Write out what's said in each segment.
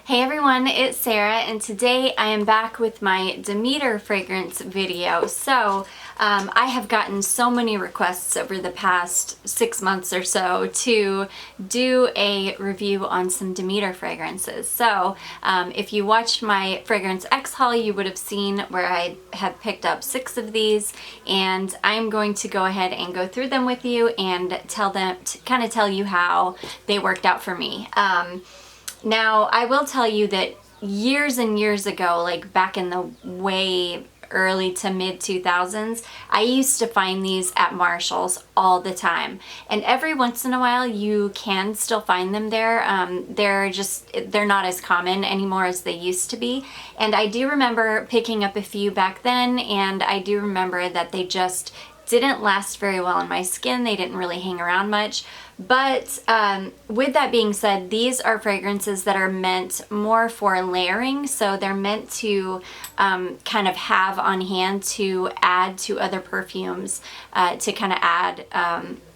Hey everyone, it's Sarah, and today I am back with my Demeter fragrance video. I have gotten so many requests over the past 6 months or so to do a review on some Demeter fragrances. If you watched my Fragrance X haul, you would have seen where I have picked up 6 of these, and I'm going to go ahead and go through them with you and kind of tell you how they worked out for me. Now, I will tell you that years and years ago, like back in the way early to mid 2000s, I used to find these at Marshall's all the time. And every once in a while, you can still find them there. They're not as common anymore as they used to be. And I do remember picking up a few back then, and I do remember that they just didn't last very well on my skin. They didn't really hang around much. But with that being said, these are fragrances that are meant more for layering. So they're meant to kind of have on hand to add to other perfumes, to kind of add,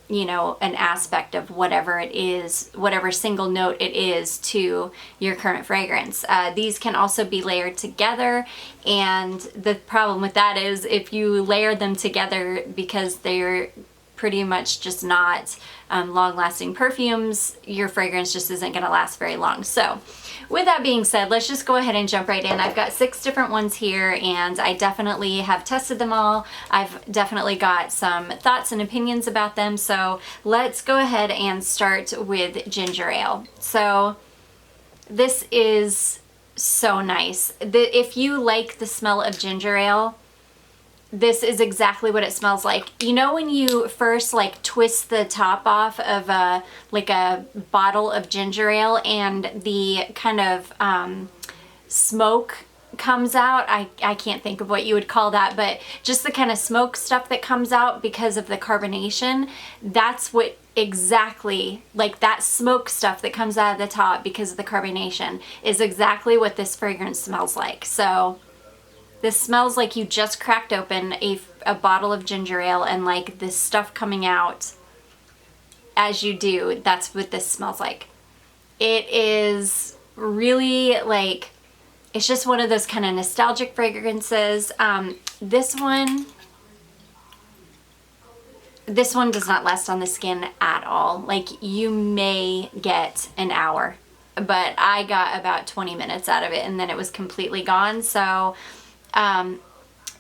an aspect of whatever it is, whatever single note it is to your current fragrance. These can also be layered together, and the problem with that is if you layer them together, because they're pretty much just not long-lasting perfumes, your fragrance just isn't going to last very long. So with that being said, let's just go ahead and jump right in. I've got 6 different ones here, and I definitely have tested them all. I've definitely got some thoughts and opinions about them. So let's go ahead and start with ginger ale. So this is so nice. If you like the smell of ginger ale, this is exactly what it smells like. You know when you first twist the top off of a bottle of ginger ale and the kind of smoke comes out? I can't think of what you would call that, but just the kind of smoke stuff that comes out because of the carbonation. That's what exactly, that smoke stuff that comes out of the top because of the carbonation is exactly what this fragrance smells like. So this smells like you just cracked open a bottle of ginger ale, and this stuff coming out as you do, that's what this smells like. It is really it's just one of those kind of nostalgic fragrances. This one does not last on the skin at all. You may get an hour, but I got about 20 minutes out of it and then it was completely gone. So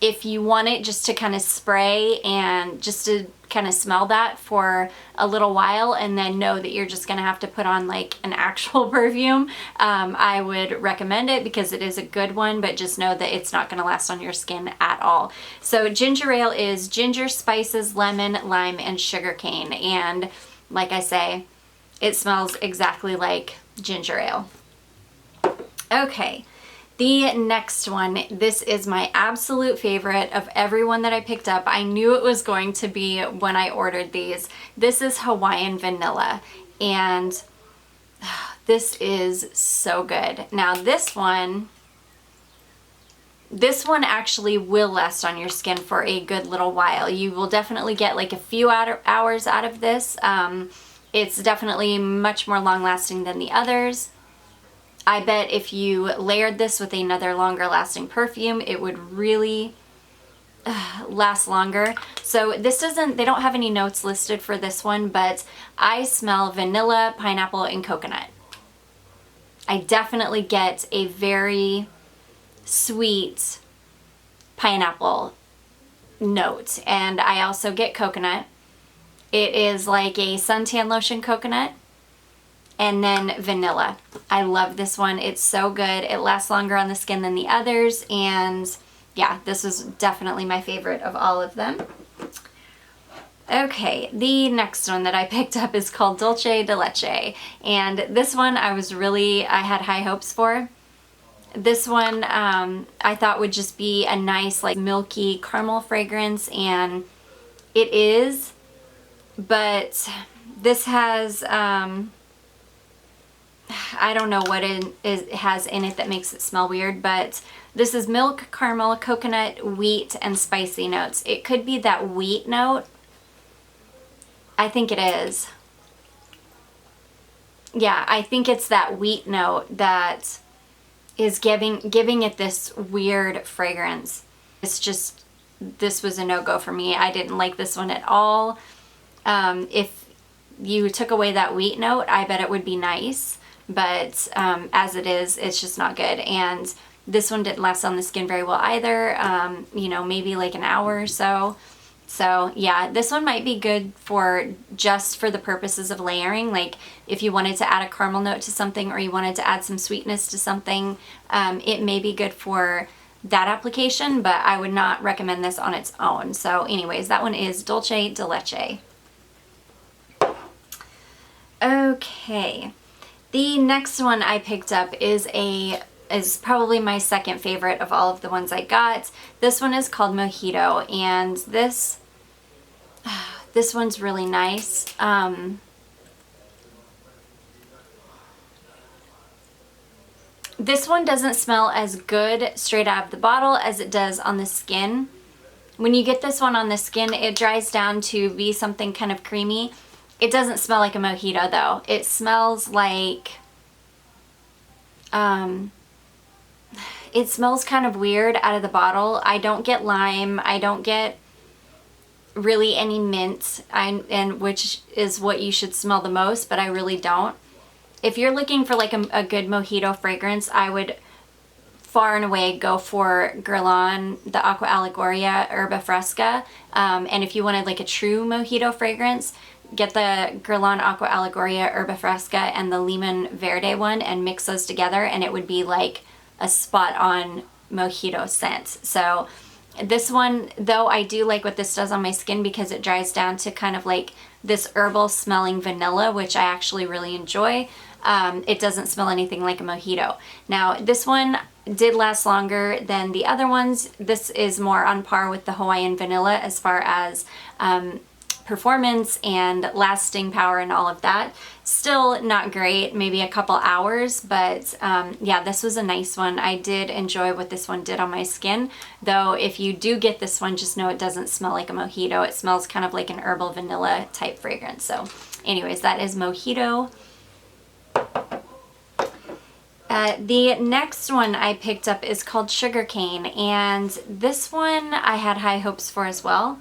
if you want it just to kind of spray and just to kind of smell that for a little while and then know that you're just going to have to put on an actual perfume, I would recommend it because it is a good one, but just know that it's not going to last on your skin at all. So ginger ale is ginger, spices, lemon, lime, and sugarcane. And like I say, it smells exactly like ginger ale. Okay. The next one, this is my absolute favorite of everyone that I picked up. I knew it was going to be when I ordered these. This is Hawaiian Vanilla, and this is so good. Now this one actually will last on your skin for a good little while. You will definitely get a few hours out of this. It's definitely much more long lasting than the others. I bet if you layered this with another longer lasting perfume, it would really last longer. So they don't have any notes listed for this one, but I smell vanilla, pineapple, and coconut. I definitely get a very sweet pineapple note, and I also get coconut. It is like a suntan lotion coconut. And then vanilla. I love this one. It's so good. It lasts longer on the skin than the others. And yeah, this is definitely my favorite of all of them. Okay, the next one that I picked up is called Dulce de Leche. And this one I had high hopes for. This one I thought would just be a nice milky caramel fragrance, and it is. But this has I don't know what it has in it that makes it smell weird, but this is milk, caramel, coconut, wheat, and spicy notes. It could be that wheat note. I think it is. Yeah, I think it's that wheat note that is giving it this weird fragrance. This was a no-go for me. I didn't like this one at all. If you took away that wheat note, I bet it would be nice, but as it is, it's just not good. And this one didn't last on the skin very well either, you know, maybe like an hour or so. So yeah, this one might be good for just for the purposes of layering. Like if you wanted to add a caramel note to something, or you wanted to add some sweetness to something, it may be good for that application, but I would not recommend this on its own. So anyways, that one is Dulce de Leche. Okay, the next one I picked up is probably my second favorite of all of the ones I got. This one is called Mojito, and this one's really nice. This one doesn't smell as good straight out of the bottle as it does on the skin. When you get this one on the skin, it dries down to be something kind of creamy. It doesn't smell like a mojito though. It smells like, it smells kind of weird out of the bottle. I don't get lime. I don't get really any mint, and which is what you should smell the most, but I really don't. If you're looking for like a good mojito fragrance, I would far and away go for Guerlain, the Aqua Allegoria Herba Fresca. And if you wanted like a true mojito fragrance, get the Guerlain Aqua Allegoria Herba Fresca and the Limon Verde one and mix those together, and it would be like a spot on mojito scent. So this one, though, I do like what this does on my skin because it dries down to kind of like this herbal smelling vanilla, which I actually really enjoy. It doesn't smell anything like a mojito. Now, this one did last longer than the other ones. This is more on par with the Hawaiian Vanilla as far as performance and lasting power and all of that. Still not great, maybe a couple hours, but yeah, this was a nice one. I did enjoy what this one did on my skin, though if you do get this one, just know it doesn't smell like a mojito. It smells kind of like an herbal vanilla type fragrance. So anyways, that is Mojito. The next one I picked up is called Sugarcane, and this one I had high hopes for as well,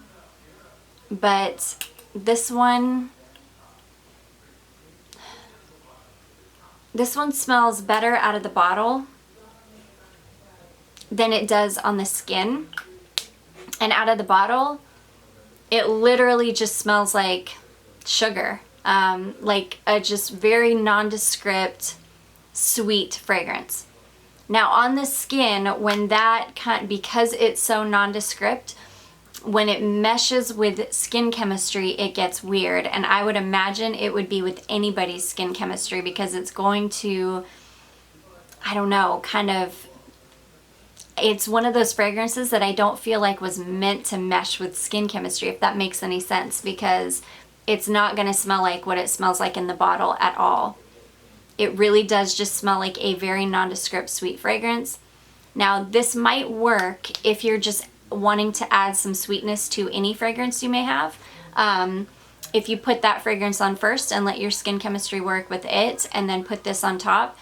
but this one smells better out of the bottle than it does on the skin. And out of the bottle, it literally just smells like sugar, like a just very nondescript sweet fragrance. Now on the skin, when because it's so nondescript, when it meshes with skin chemistry, it gets weird. And I would imagine it would be with anybody's skin chemistry, because it's going to, I don't know, kind of, it's one of those fragrances that I don't feel like was meant to mesh with skin chemistry, if that makes any sense, because it's not going to smell like what it smells like in the bottle at all. It really does just smell like a very nondescript sweet fragrance. Now, this might work if you're just wanting to add some sweetness to any fragrance you may have. If you put that fragrance on first and let your skin chemistry work with it, and then put this on top,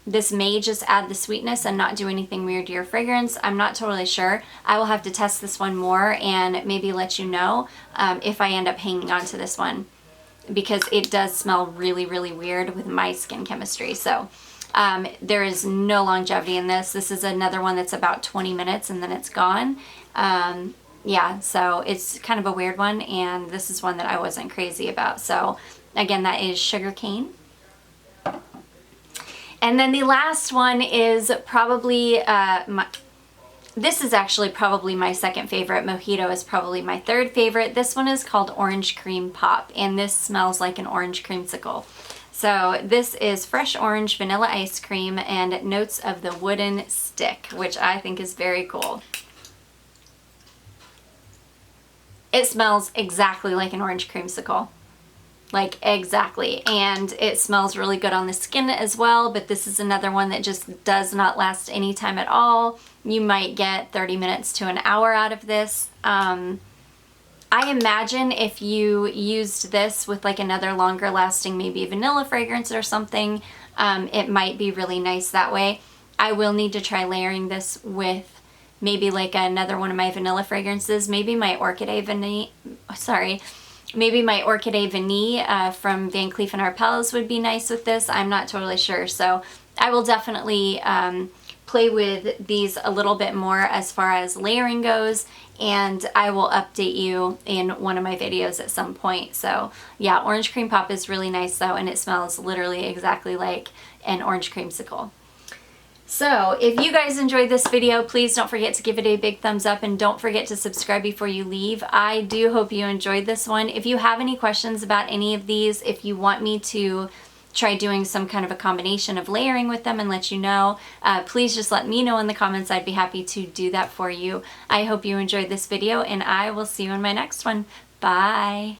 this may just add the sweetness and not do anything weird to your fragrance. I'm not totally sure. I will have to test this one more and maybe let you know if I end up hanging on to this one, because it does smell really, really weird with my skin chemistry. So there is no longevity in this. This is another one that's about 20 minutes and then it's gone. Yeah, so it's kind of a weird one, and this is one that I wasn't crazy about. So again, that is Sugarcane. And then the last one is probably this is actually probably my second favorite. Mojito is probably my third favorite. This one is called Orange Cream Pop, and this smells like an orange creamsicle. So this is fresh orange vanilla ice cream and notes of the wooden stick, which I think is very cool. It smells exactly like an orange creamsicle. Like exactly. And it smells really good on the skin as well, but this is another one that just does not last any time at all. You might get 30 minutes to an hour out of this. I imagine if you used this with like another longer lasting, maybe vanilla fragrance or something, it might be really nice that way. I will need to try layering this with maybe like another one of my vanilla fragrances, maybe my Orchidee Vanille, maybe my Orchidee Vanille from Van Cleef & Arpels would be nice with this. I'm not totally sure. So I will definitely play with these a little bit more as far as layering goes, and I will update you in one of my videos at some point. So yeah, Orange Cream Pop is really nice though, and it smells literally exactly like an orange creamsicle. So if you guys enjoyed this video, please don't forget to give it a big thumbs up, and don't forget to subscribe before you leave. I do hope you enjoyed this one. If you have any questions about any of these, if you want me to try doing some kind of a combination of layering with them and let you know, please just let me know in the comments. I'd be happy to do that for you. I hope you enjoyed this video, and I will see you in my next one. Bye!